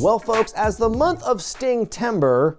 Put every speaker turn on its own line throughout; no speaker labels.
Well, folks, as the month of STINGTEMBER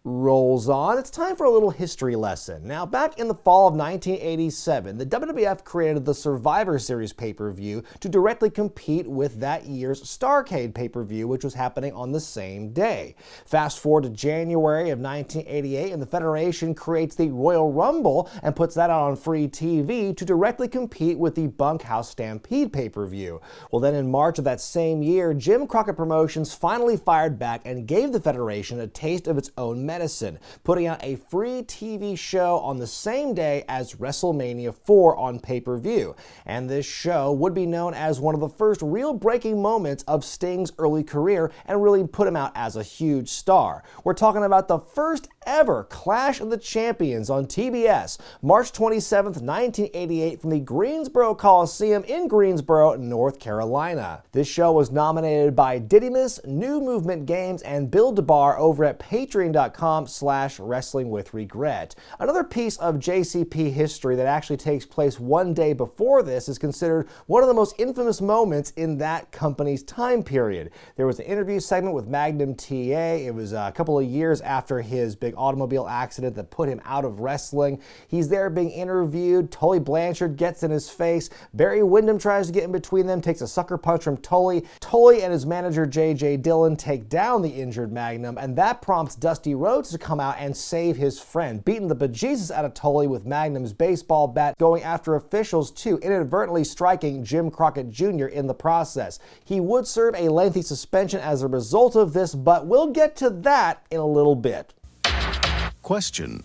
rolls on, it's time for a little history lesson. Now, back in the fall of 1987, the WWF created the Survivor Series pay-per-view to directly compete with that year's Starrcade pay-per-view, which was happening on the same day. Fast forward to January of 1988, and the Federation creates the Royal Rumble and puts that out on free TV to directly compete with the Bunkhouse Stampede pay-per-view. Well, then in March of that same year, Jim Crockett Promotions finally fired back and gave the Federation a taste of its own medicine, putting out a free TV show on the same day as WrestleMania 4 on pay-per-view. And this show would be known as one of the first real breaking moments of Sting's early career and really put him out as a huge star. We're talking about the first ever Clash of the Champions on TBS, March 27th, 1988, from the Greensboro Coliseum in Greensboro, North Carolina. This show was nominated by Didymus, New Movement Games, and Bill DeBar over at patreon.com/wrestlingwithregret. Another piece of JCP history that actually takes place one day before this is considered one of the most infamous moments in that company's time period. There was an interview segment with Magnum TA. It was a couple of years after his big automobile accident that put him out of wrestling. He's there being interviewed. Tully Blanchard gets in his face. Barry Windham tries to get in between them, takes a sucker punch from Tully. Tully and his manager J.J. Dillon take down the injured Magnum, and that prompts Dusty Rhodes to come out and save his friend, beating the bejesus out of Tully with Magnum's baseball bat, going after officials too, inadvertently striking Jim Crockett Jr. in the process. He would serve a lengthy suspension as a result of this, but we'll get to that in a little bit.
Question.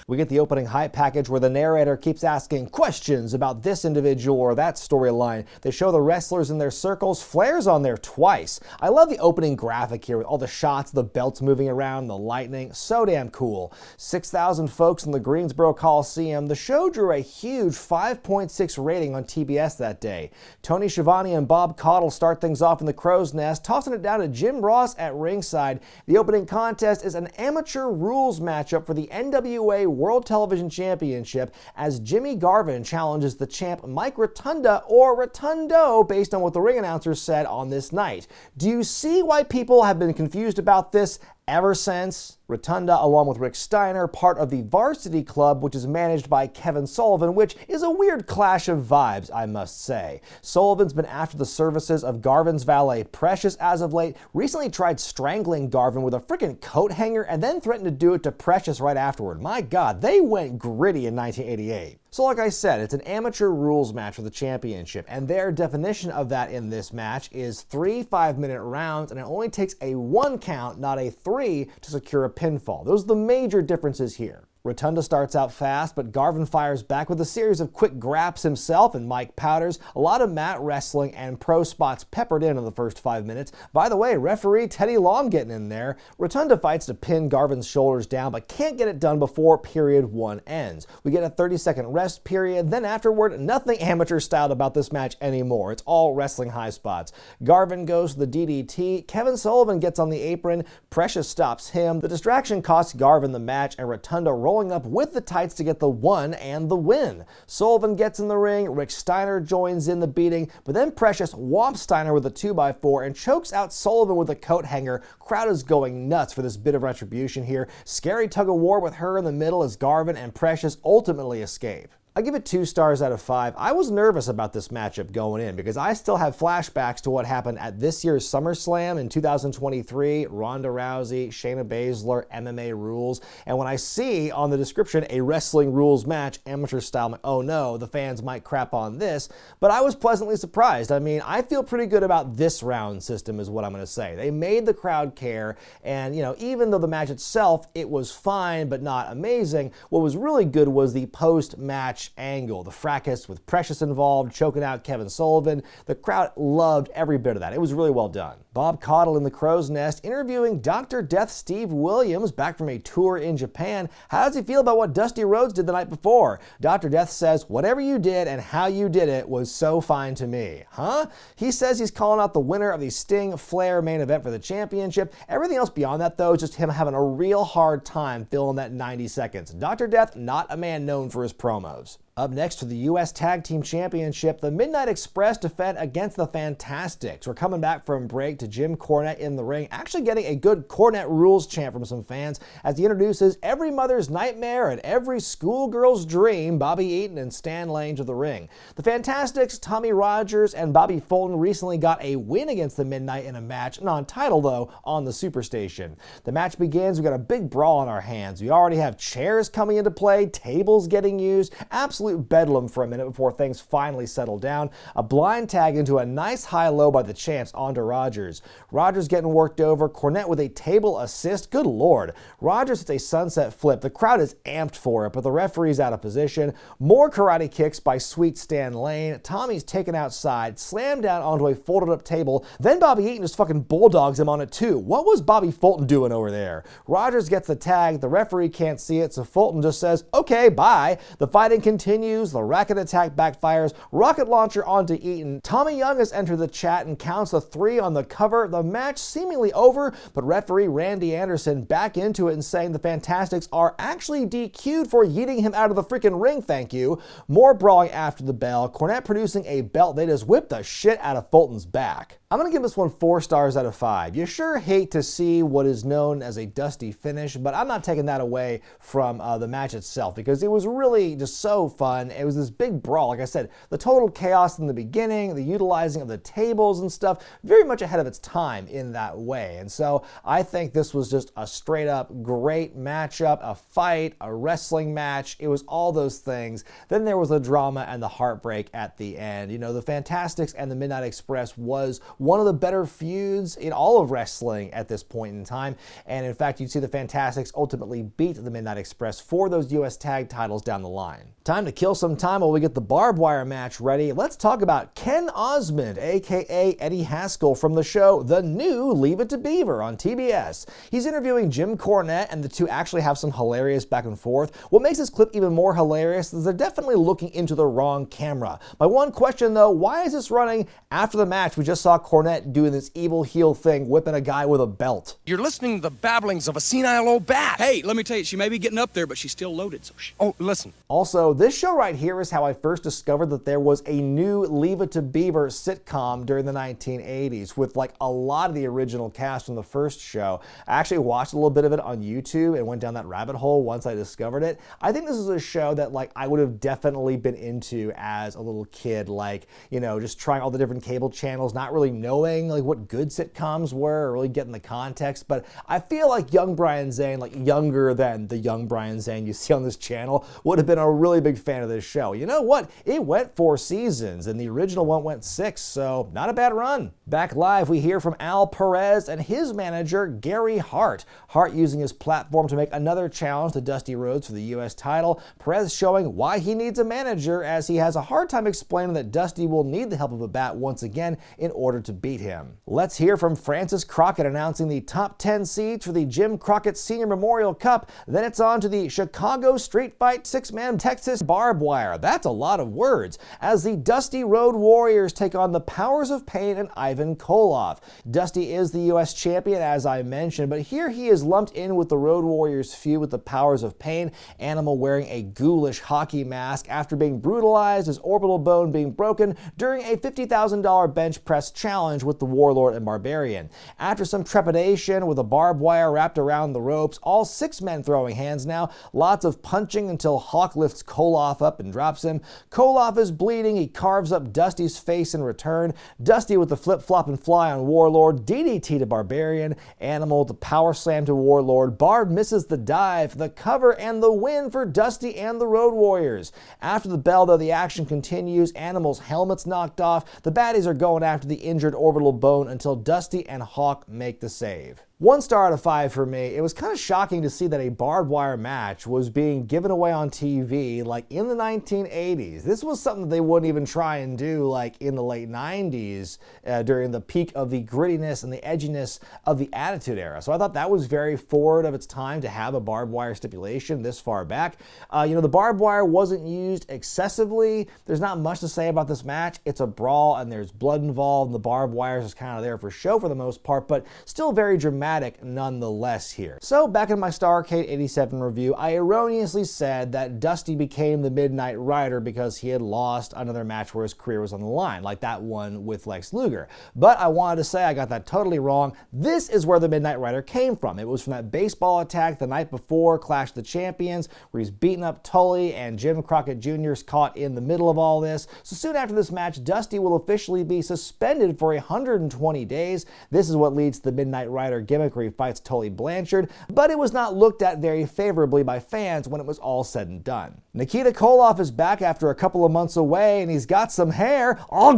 We get the opening hype package where the narrator keeps asking questions about this individual or that storyline. They show the wrestlers in their circles. Flair's on there twice. I love the opening graphic here with all the shots, the belts moving around, the lightning. So damn cool. 6,000 folks in the Greensboro Coliseum. The show drew a huge 5.6 rating on TBS that day. Tony Schiavone and Bob Caudle start things off in the crow's nest, tossing it down to Jim Ross at ringside. The opening contest is an amateur rules matchup for the NWA World Television Championship as Jimmy Garvin challenges the champ Mike Rotunda, or Rotundo, based on what the ring announcers said on this night. Do you see why people have been confused about this ever since? Rotunda, along with Rick Steiner, part of the Varsity Club, which is managed by Kevin Sullivan, which is a weird clash of vibes, I must say. Sullivan's been after the services of Garvin's valet Precious as of late, recently tried strangling Garvin with a freaking coat hanger, and then threatened to do it to Precious right afterward. My God, they went gritty in 1988. So like I said, it's an amateur rules match for the championship, and their definition of that in this match is 3 5-minute rounds, and it only takes a 1 count, not a 3, to secure a pinfall. Those are the major differences here. Rotunda starts out fast, but Garvin fires back with a series of quick graps himself and Mike Powders, a lot of mat wrestling and pro spots peppered in the first 5 minutes. By the way, referee Teddy Long getting in there. Rotunda fights to pin Garvin's shoulders down, but can't get it done before period 1 ends. We get a 30-second rest period, then afterward, nothing amateur styled about this match anymore. It's all wrestling high spots. Garvin goes to the DDT, Kevin Sullivan gets on the apron, Precious stops him. The distraction costs Garvin the match, and Rotunda rolling up with the tights to get the 1 and the win. Sullivan gets in the ring, Rick Steiner joins in the beating, but then Precious whomps Steiner with a 2x4 and chokes out Sullivan with a coat hanger. Crowd is going nuts for this bit of retribution here. Scary tug of war with her in the middle as Garvin and Precious ultimately escape. I give it 2 stars out of 5. I was nervous about this matchup going in because I still have flashbacks to what happened at this year's SummerSlam in 2023, Ronda Rousey, Shayna Baszler, MMA rules, and when I see on the description a wrestling rules match, amateur style, I'm like, oh no, the fans might crap on this, but I was pleasantly surprised. I mean, I feel pretty good about this round system is what I'm going to say. They made the crowd care, and even though the match itself, it was fine but not amazing, what was really good was the post-match match angle. The fracas with Precious involved, choking out Kevin Sullivan. The crowd loved every bit of that. It was really well done. Bob Caudle in the Crow's Nest interviewing Dr. Death Steve Williams back from a tour in Japan. How does he feel about what Dusty Rhodes did the night before? Dr. Death says, whatever you did and how you did it was so fine to me. Huh? He says he's calling out the winner of the Sting Flair main event for the championship. Everything else beyond that, though, is just him having a real hard time filling that 90 seconds. Dr. Death, not a man known for his promos. Up next for the U.S. Tag Team Championship, the Midnight Express defend against the Fantastics. We're coming back from break to Jim Cornette in the ring, actually getting a good Cornette rules chant from some fans as he introduces every mother's nightmare and every schoolgirl's dream, Bobby Eaton and Stan Lane, to the ring. The Fantastics, Tommy Rogers, and Bobby Fulton recently got a win against the Midnight in a match, non-title though, on the Superstation. The match begins, we got a big brawl on our hands. We already have chairs coming into play, tables getting used, absolute bedlam for a minute before things finally settle down. A blind tag into a nice high-low by the champs onto Rogers. Rogers getting worked over, Cornette with a table assist. Good lord. Rogers hits a sunset flip. The crowd is amped for it, but the referee's out of position. More karate kicks by sweet Stan Lane. Tommy's taken outside, slammed down onto a folded up table. Then Bobby Eaton just fucking bulldogs him on it too. What was Bobby Fulton doing over there? Rogers gets the tag. The referee can't see it, so Fulton just says, okay, bye. The fighting continues. The racket attack backfires. Rocket launcher onto Eaton. Tommy Young has entered the chat and counts the 3 on the cover. The match seemingly over, but referee Randy Anderson back into it and saying the Fantastics are actually DQ'd for yeeting him out of the freaking ring, thank you. More brawling after the bell. Cornette producing a belt. They just whipped the shit out of Fulton's back. I'm going to give this one 4 stars out of 5. You sure hate to see what is known as a dusty finish, but I'm not taking that away from the match itself because it was really just so fun. It was this big brawl. Like I said, the total chaos in the beginning, the utilizing of the tables and stuff, very much ahead of its time in that way. And so I think this was just a straight up great matchup, a fight, a wrestling match. It was all those things. Then there was the drama and the heartbreak at the end. You know, the Fantastics and the Midnight Express was one of the better feuds in all of wrestling at this point in time. And in fact, you'd see the Fantastics ultimately beat the Midnight Express for those U.S. tag titles down the line. Time to kill some time while we get the barbed wire match ready. Let's talk about Ken Osmond, aka Eddie Haskell, from the show The New Leave It to Beaver on TBS. He's interviewing Jim Cornette, and the two actually have some hilarious back and forth. What makes this clip even more hilarious is they're definitely looking into the wrong camera. My one question though, why is this running after the match we just saw Cornette doing this evil heel thing, whipping a guy with a belt?
You're listening to the babblings of a senile old bat.
Hey, let me tell you, she may be getting up there, but she's still loaded, so
Oh, listen.
Also, this show right here is how I first discovered that there was a new Leave It to Beaver sitcom during the 1980s with like a lot of the original cast from the first show. I actually watched a little bit of it on YouTube and went down that rabbit hole once I discovered it. I think this is a show that like I would have definitely been into as a little kid, like, you know, just trying all the different cable channels, not really knowing like what good sitcoms were or really getting the context. But I feel like young Brian Zane, like younger than the young Brian Zane you see on this channel, would have been a really big fan of this show. You know what? It went 4 seasons and the original one went 6, so not a bad run. Back live, we hear from Al Perez and his manager, Gary Hart. Hart using his platform to make another challenge to Dusty Rhodes for the U.S. title. Perez showing why he needs a manager as he has a hard time explaining that Dusty will need the help of a bat once again in order to beat him. Let's hear from Francis Crockett announcing the top 10 seeds for the Jim Crockett Senior Memorial Cup. Then it's on to the Chicago Street Fight 6-man Texas barbed wire. That's a lot of words. As the Dusty Road Warriors take on the Powers of Pain and Ivan Koloff. Dusty is the U.S. champion, as I mentioned, but here he is lumped in with the Road Warriors feud with the Powers of Pain. Animal wearing a ghoulish hockey mask after being brutalized, his orbital bone being broken during a $50,000 bench press challenge with the Warlord and Barbarian. After some trepidation with a barbed wire wrapped around the ropes, all 6 men throwing hands now, lots of punching until Hawk lifts Koloff up and drops him. Koloff is bleeding, he carves up Dusty's face in return. Dusty with the flip-flop and fly on Warlord, DDT to Barbarian, Animal with the power slam to Warlord, Barb misses the dive, the cover, and the win for Dusty and the Road Warriors. After the bell though, the action continues, Animal's helmet's knocked off, the baddies are going after the injured orbital bone until Dusty and Hawk make the save. 1 star out of 5 for me. It was kind of shocking to see that a barbed wire match was being given away on TV like in the 1980s. This was something that they wouldn't even try and do like in the late 90s during the peak of the grittiness and the edginess of the Attitude Era. So I thought that was very forward of its time to have a barbed wire stipulation this far back. The barbed wire wasn't used excessively. There's not much to say about this match. It's a brawl and there's blood involved, and the barbed wire is just kind of there for show for the most part, but still very dramatic nonetheless here. So back in my Starrcade 87 review, I erroneously said that Dusty became the Midnight Rider because he had lost another match where his career was on the line, like that one with Lex Luger. But I wanted to say I got that totally wrong. This is where the Midnight Rider came from. It was from that baseball attack the night before Clash of the Champions, where he's beating up Tully and Jim Crockett Jr. is caught in the middle of all this. So soon after this match, Dusty will officially be suspended for 120 days. This is what leads to the Midnight Rider gimmick where he fights Tully Blanchard, but it was not looked at very favorably by fans when it was all said and done. Nikita Koloff is back after a couple of months away, and he's got some hair. I'm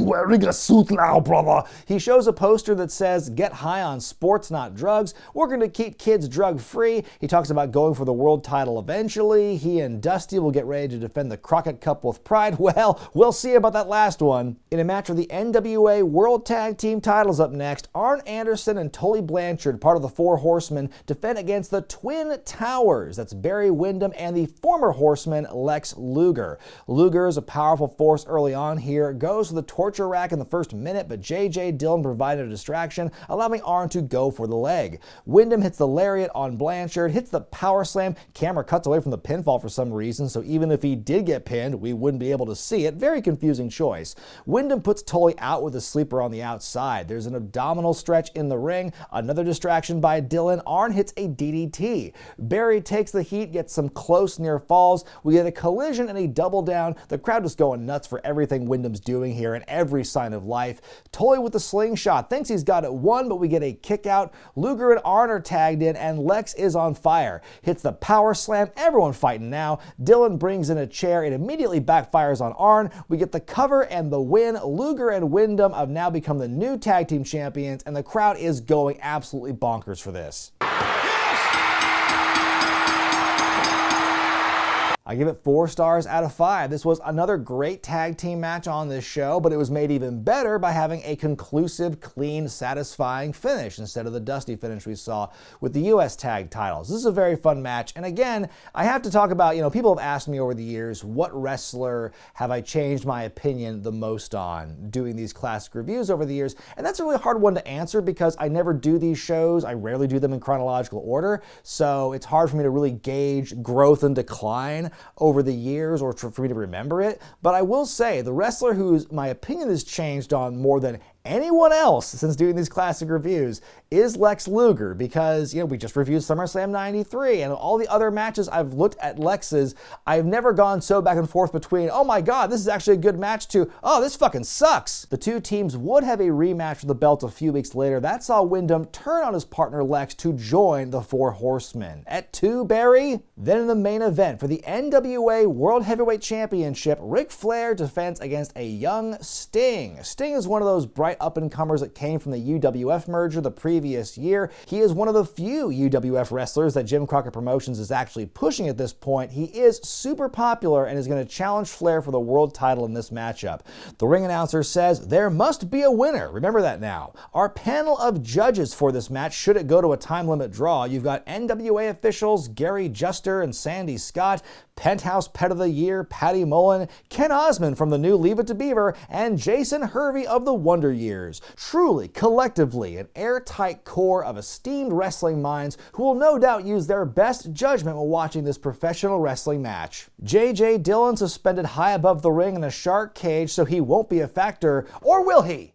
wearing a suit now, brother. He shows a poster that says, "Get high on sports, not drugs. We're going to keep kids drug-free." He talks about going for the world title eventually. He and Dusty will get ready to defend the Crockett Cup with pride. Well, we'll see about that last one. In a match for the NWA World Tag Team titles up next, Arn Anderson and Tully Blanchard, part of the Four Horsemen, defend against the Twin Towers. That's Barry Windham and the former Horseman Lex Luger. Luger is a powerful force early on here, goes to the torture rack in the first minute, but J.J. Dillon provided a distraction, allowing Arn to go for the leg. Windham hits the lariat on Blanchard, hits the power slam. Camera cuts away from the pinfall for some reason, so even if he did get pinned, we wouldn't be able to see it. Very confusing choice. Windham puts Tully out with a sleeper on the outside. There's an abdominal stretch in the ring. Another distraction by Dillon. Arn hits a DDT. Barry takes the heat, gets some close near falls. We get a collision and a double down. The crowd is going nuts for everything Windham's doing here and every sign of life. Tully with the slingshot thinks he's got it won, but we get a kick out. Luger and Arn are tagged in, and Lex is on fire. Hits the power slam. Everyone fighting now. Dillon brings in a chair. It immediately backfires on Arn. We get the cover and the win. Luger and Windham have now become the new tag team champions, and the crowd is going absolutely bonkers for this. I give it 4 stars out of 5. This was another great tag team match on this show, but it was made even better by having a conclusive, clean, satisfying finish instead of the dusty finish we saw with the US tag titles. This is a very fun match, and again, I have to talk about, people have asked me over the years, what wrestler have I changed my opinion the most on doing these classic reviews over the years, and that's a really hard one to answer because I never do these shows. I rarely do them in chronological order, so it's hard for me to really gauge growth and decline over the years or for me to remember it. But I will say the wrestler whose my opinion has changed on more than anyone else since doing these classic reviews is Lex Luger, because we just reviewed SummerSlam 93 and all the other matches I've looked at Lex's, I've never gone so back and forth between, oh my god, this is actually a good match, to, oh, this fucking sucks. The two teams would have a rematch for the belt a few weeks later. That saw Windham turn on his partner Lex to join the Four Horsemen. At 2, Barry? Then in the main event for the NWA World Heavyweight Championship, RIC FLAIR defends against a young Sting. Sting is one of those bright up-and-comers that came from the UWF merger the previous year. He is one of the few UWF wrestlers that Jim Crockett Promotions is actually pushing at this point. He is super popular and is going to challenge Flair for the world title in this matchup. The ring announcer says there must be a winner. Remember that now. Our panel of judges for this match, should it go to a time limit draw, you've got NWA officials Gary Juster and Sandy Scott, Penthouse Pet of the Year Patty Mullen, Ken Osmond from the new Leave It to Beaver, and Jason Hervey of the Wonder Years. Truly, collectively, an airtight core of esteemed wrestling minds who will no doubt use their best judgment while watching this professional wrestling match. J.J. Dillon suspended high above the ring in a shark cage, so he won't be a factor, or will he?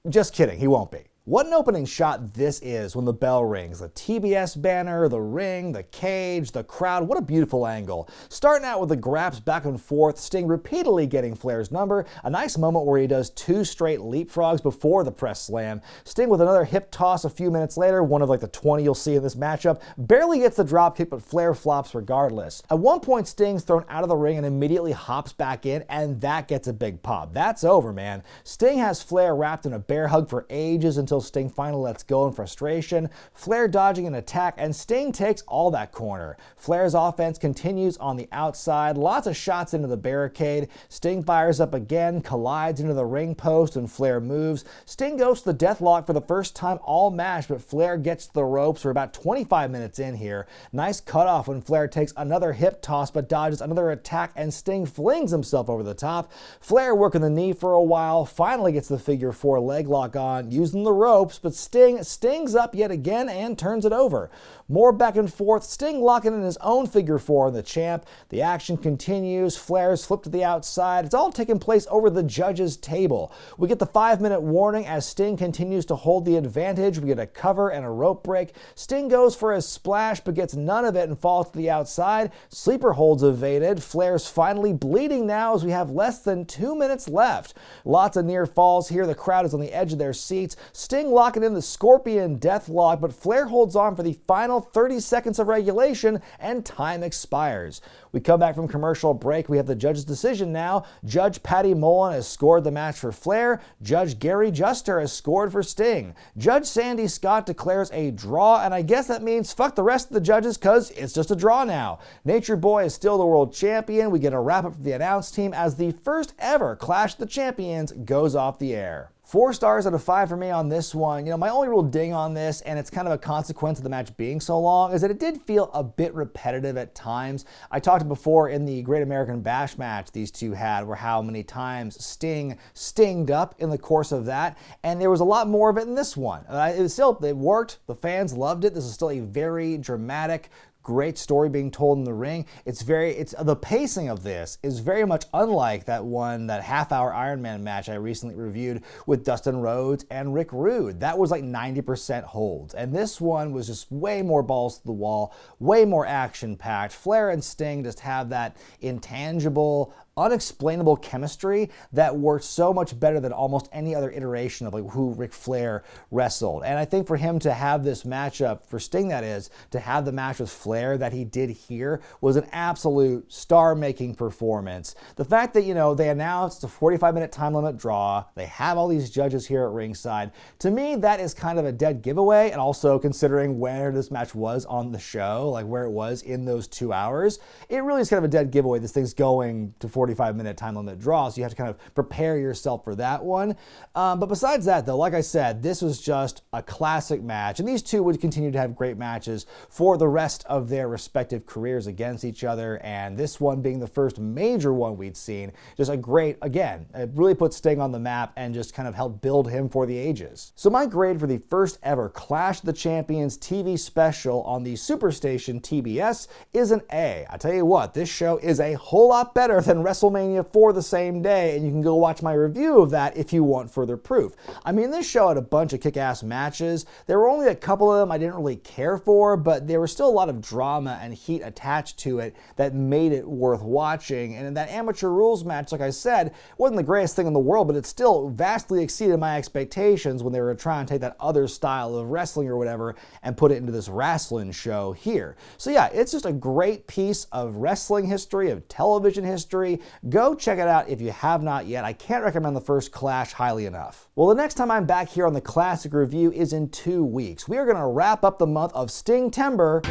Just kidding, he won't be. What an opening shot this is when the bell rings. The TBS banner, the ring, the cage, the crowd. What a beautiful angle. Starting out with the graps back and forth, Sting repeatedly getting Flair's number. A nice moment where he does 2 straight leapfrogs before the press slam. Sting with another hip toss a few minutes later, one of like the 20 you'll see in this matchup. Barely gets the drop kick, but Flair flops regardless. At one point, Sting's thrown out of the ring and immediately hops back in, and that gets a big pop. That's over, man. Sting has Flair wrapped in a bear hug for ages until until Sting finally lets go in frustration. Flair dodging an attack, and Sting takes all that corner. Flair's offense continues on the outside, lots of shots into the barricade. Sting fires up again, collides into the ring post, and Flair moves. Sting goes to the deathlock for the first time all match, but Flair gets to the ropes. We're about 25 minutes in here. Nice cutoff when Flair takes another hip toss, but dodges another attack, and Sting flings himself over the top. Flair working the knee for a while, finally gets the figure 4 leg lock on, using the ropes, but Sting stings up yet again and turns it over. More back and forth, Sting locking in his own figure 4 on the champ. The action continues, Flair's flipped to the outside. It's all taking place over the judges' table. We get the 5-minute warning as Sting continues to hold the advantage. We get a cover and a rope break. Sting goes for a splash but gets none of it and falls to the outside. Sleeper holds evaded. Flair's finally bleeding now as we have less than 2 minutes left. Lots of near falls here. The crowd is on the edge of their seats. Sting locking in the Scorpion Deathlock, but Flair holds on for the final 30 seconds of regulation and time expires. We come back from commercial break. We have the judge's decision now. Judge Patty Mullen has scored the match for Flair. Judge Gary Juster has scored for Sting. Judge Sandy Scott declares a draw, and I guess that means fuck the rest of the judges because it's just a draw now. Nature Boy is still the world champion. We get a wrap up from the announce team as the first ever Clash of the Champions goes off the air. 4 stars out of 5 for me on this one. My only real ding on this, and it's kind of a consequence of the match being so long, is that it did feel a bit repetitive at times. I talked before in the Great American Bash match these two had, where how many times Sting stinged up in the course of that, and there was a lot more of it in this one. It worked. The fans loved it. This is still a very dramatic, great story being told in the ring. The pacing of this is very much unlike that half-hour Iron Man match I recently reviewed with Dusty Rhodes and Rick Rude. That was like 90% holds. And this one was just way more balls to the wall, way more action-packed. Flair and Sting just have that intangible, unexplainable chemistry that works so much better than almost any other iteration of who Ric Flair wrestled. And I think for him to have this matchup, for Sting that is, to have the match with Flair that he did here was an absolute star-making performance. The fact that, they announced a 45-minute time limit draw, they have all these judges here at ringside, to me that is kind of a dead giveaway, and also considering where this match was on the show, like where it was in those 2 hours, it really is kind of a dead giveaway. This thing's going to 45-minute time limit draw, so you have to kind of prepare yourself for that one. But besides that, though, like I said, this was just a classic match, and these two would continue to have great matches for the rest of their respective careers against each other, and this one being the first major one we'd seen, just a great, again, it really put Sting on the map and just kind of helped build him for the ages. So my grade for the first ever Clash of the Champions TV special on the Superstation TBS is an A. I tell you what, this show is a whole lot better than WrestleMania 4 the same day, and you can go watch my review of that if you want further proof. I mean, this show had a bunch of kick-ass matches. There were only a couple of them I didn't really care for, but there was still a lot of drama and heat attached to it that made it worth watching. And in that Amateur Rules match, like I said, wasn't the greatest thing in the world, but it still vastly exceeded my expectations when they were trying to take that other style of wrestling or whatever and put it into this wrestling show here. So yeah, it's just a great piece of wrestling history, of television history. Go check it out if you have not yet. I can't recommend the first Clash highly enough. Well, the next time I'm back here on the Classic Review is in 2 weeks. We are going to wrap up the month of STINGTEMBER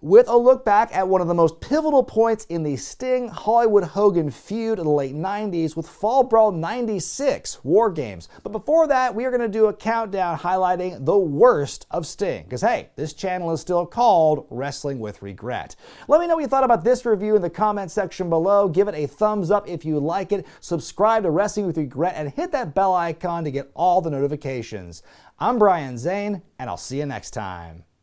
with a look back at one of the most pivotal points in the Sting-Hollywood Hogan feud of the late 90s with Fall Brawl 96 War Games. But before that, we are going to do a countdown highlighting the worst of Sting. Because hey, this channel is still called Wrestling with Regret. Let me know what you thought about this review in the comment section below. Give it a thumbs up if you like it. Subscribe to Wrestling with Regret and hit that bell icon to get all the notifications. I'm Brian Zane, and I'll see you next time.